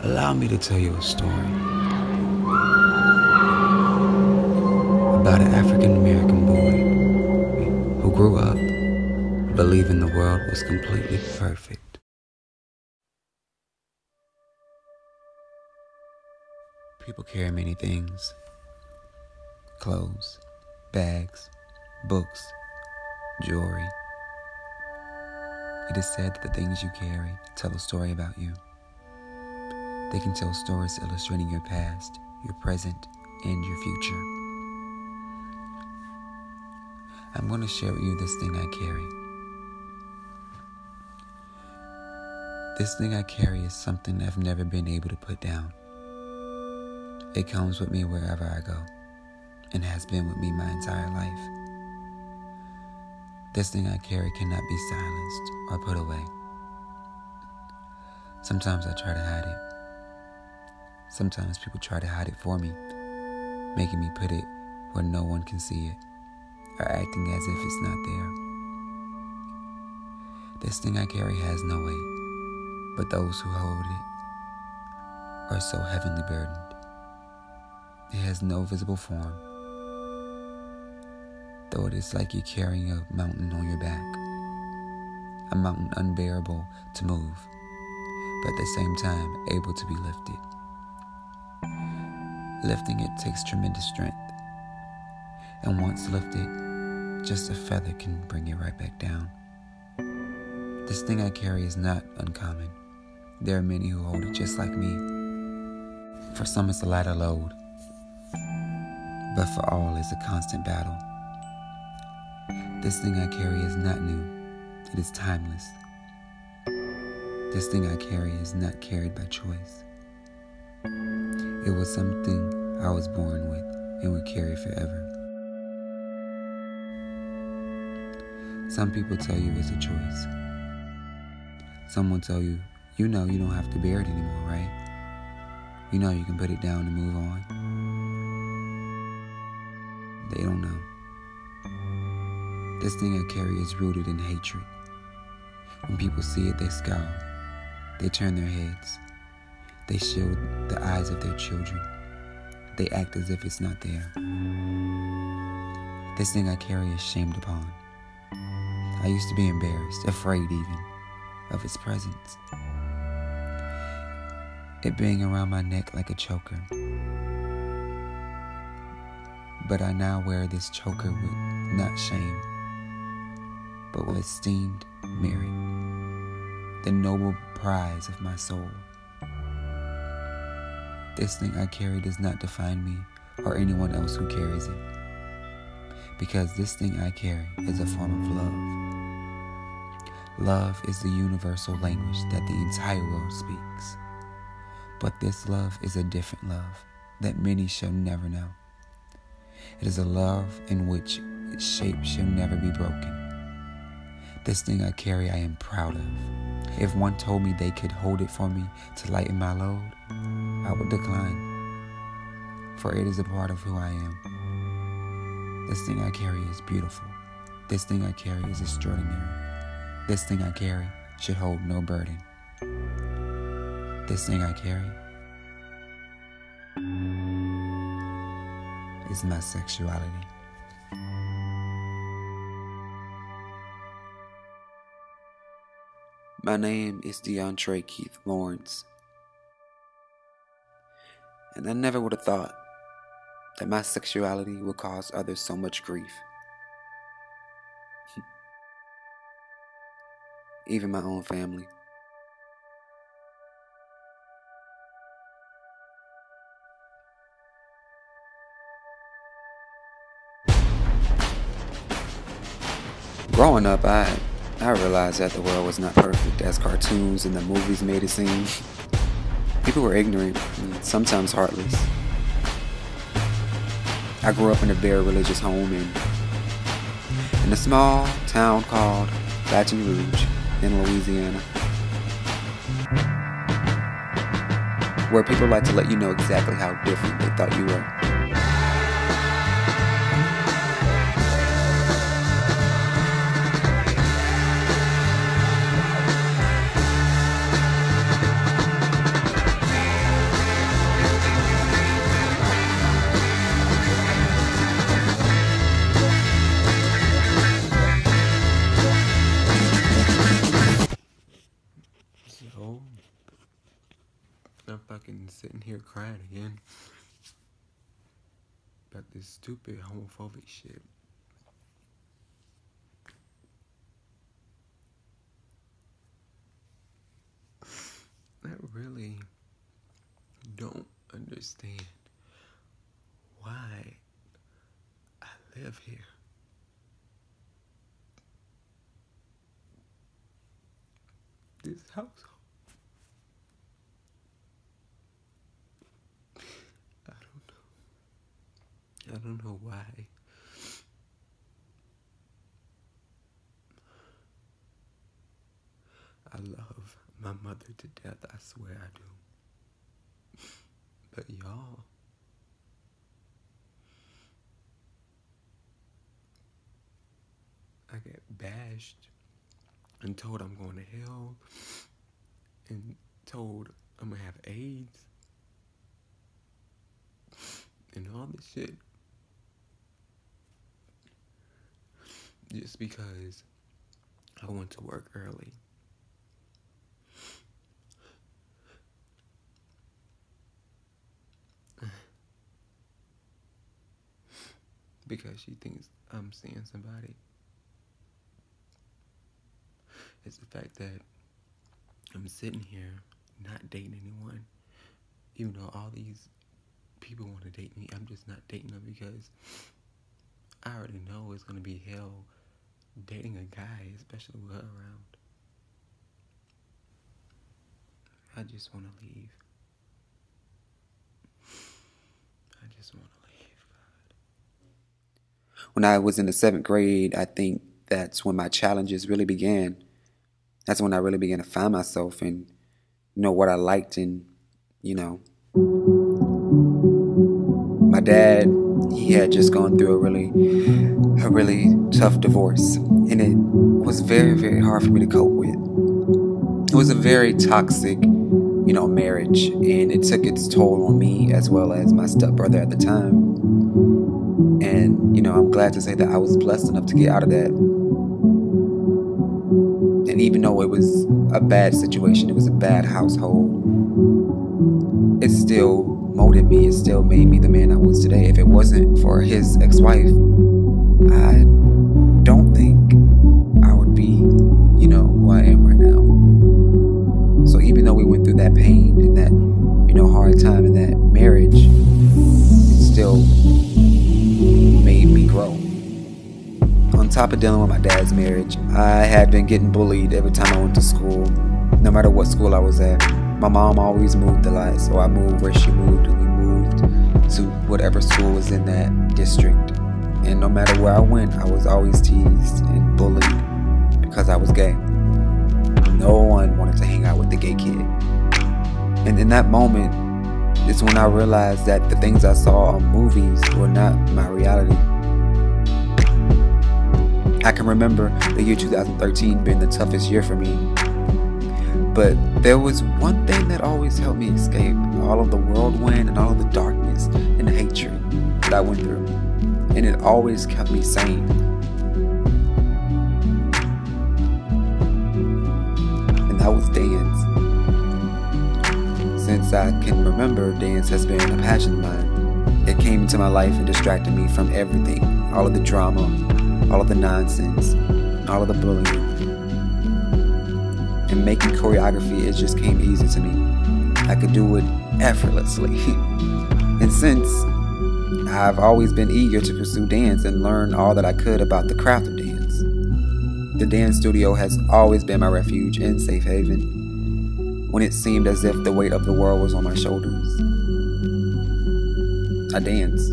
Allow me to tell you a story about an African-American boy who grew up believing the world was completely perfect. People carry many things: clothes, bags, books, jewelry. It is said that the things you carry tell a story about you. They can tell stories illustrating your past, your present, and your future. I'm going to share with you this thing I carry. This thing I carry is something I've never been able to put down. It comes with me wherever I go, and has been with me my entire life. This thing I carry cannot be silenced or put away. Sometimes I try to hide it. Sometimes people try to hide it for me, making me put it where no one can see it, or acting as if it's not there. This thing I carry has no weight, but those who hold it are so heavenly burdened. It has no visible form, though it is like you're carrying a mountain on your back, a mountain unbearable to move, but at the same time able to be lifted. Lifting it takes tremendous strength, and once lifted, just a feather can bring it right back down. This thing I carry is not uncommon. There are many who hold it just like me. For some it's a lighter load, but for all it's a constant battle. This thing I carry is not new. It is timeless. This thing I carry is not carried by choice. It was something I was born with and would carry forever. Some people tell you it's a choice. Some will tell you, you know you don't have to bear it anymore, right? You know you can put it down and move on. They don't know. This thing I carry is rooted in hatred. When people see it, they scowl. They turn their heads. They shield the eyes of their children. They act as if it's not there. This thing I carry is shamed upon. I used to be embarrassed, afraid even, of its presence. It being around my neck like a choker. But I now wear this choker with not shame, but with esteemed merit, the noble prize of my soul. This thing I carry does not define me or anyone else who carries it, because this thing I carry is a form of love. Love is the universal language that the entire world speaks, but this love is a different love that many shall never know. It is a love in which its shape shall never be broken. This thing I carry I am proud of. If one told me they could hold it for me to lighten my load, I would decline, for it is a part of who I am. This thing I carry is beautiful. This thing I carry is extraordinary. This thing I carry should hold no burden. This thing I carry is my sexuality. My name is DeAndre Keith Lawrence, and I never would have thought that my sexuality would cause others so much grief. Even my own family. Growing up, I realized that the world was not perfect as cartoons and the movies made it seem. People were ignorant and sometimes heartless. I grew up in a very religious home in a small town called Baton Rouge in Louisiana, where people like to let you know exactly how different they thought you were. fucking sitting here crying again about this stupid homophobic shit. I really don't understand why I live here. This household. I don't know why. I love my mother to death, I swear I do. But y'all, I get bashed and told I'm going to hell and told I'm gonna have AIDS and all this shit just because I went to work early. Because she thinks I'm seeing somebody. It's the fact that I'm sitting here not dating anyone, even though all these people want to date me. I'm just not dating them because I already know it's gonna be hell dating a guy, especially with her around. I just want to leave. I just want to leave, God. When I was in the 7th grade, I think that's when my challenges really began. That's when I really began to find myself and know what I liked. And, you know, my dad, he had just gone through a really tough divorce. And it was very, very hard for me to cope with. It was a very toxic, marriage. And it took its toll on me as well as my stepbrother at the time. And, I'm glad to say that I was blessed enough to get out of that. And even though it was a bad situation, it was a bad household, it still molded me. It still made me the man I was today. If it wasn't for his ex-wife, I don't think I would be, who I am right now. So even though we went through that pain and that, hard time in that marriage, it still made me grow. On top of dealing with my dad's marriage, I had been getting bullied every time I went to school, no matter what school I was at. My mom always moved a lot, so I moved where she moved, and we moved to whatever school was in that district. And no matter where I went, I was always teased and bullied because I was gay. No one wanted to hang out with the gay kid. And in that moment is when I realized that the things I saw on movies were not my reality. I can remember the year 2013 being the toughest year for me. But there was one thing that always helped me escape all of the whirlwind and all of the darkness and the hatred that I went through. And it always kept me sane. And that was dance. Since I can remember, dance has been a passion of mine. It came into my life and distracted me from everything. All of the drama, all of the nonsense, all of the bullying. And making choreography, it just came easy to me. I could do it effortlessly. And since I've always been eager to pursue dance and learn all that I could about the craft of dance, the dance studio has always been my refuge and safe haven when it seemed as if the weight of the world was on my shoulders. I dance.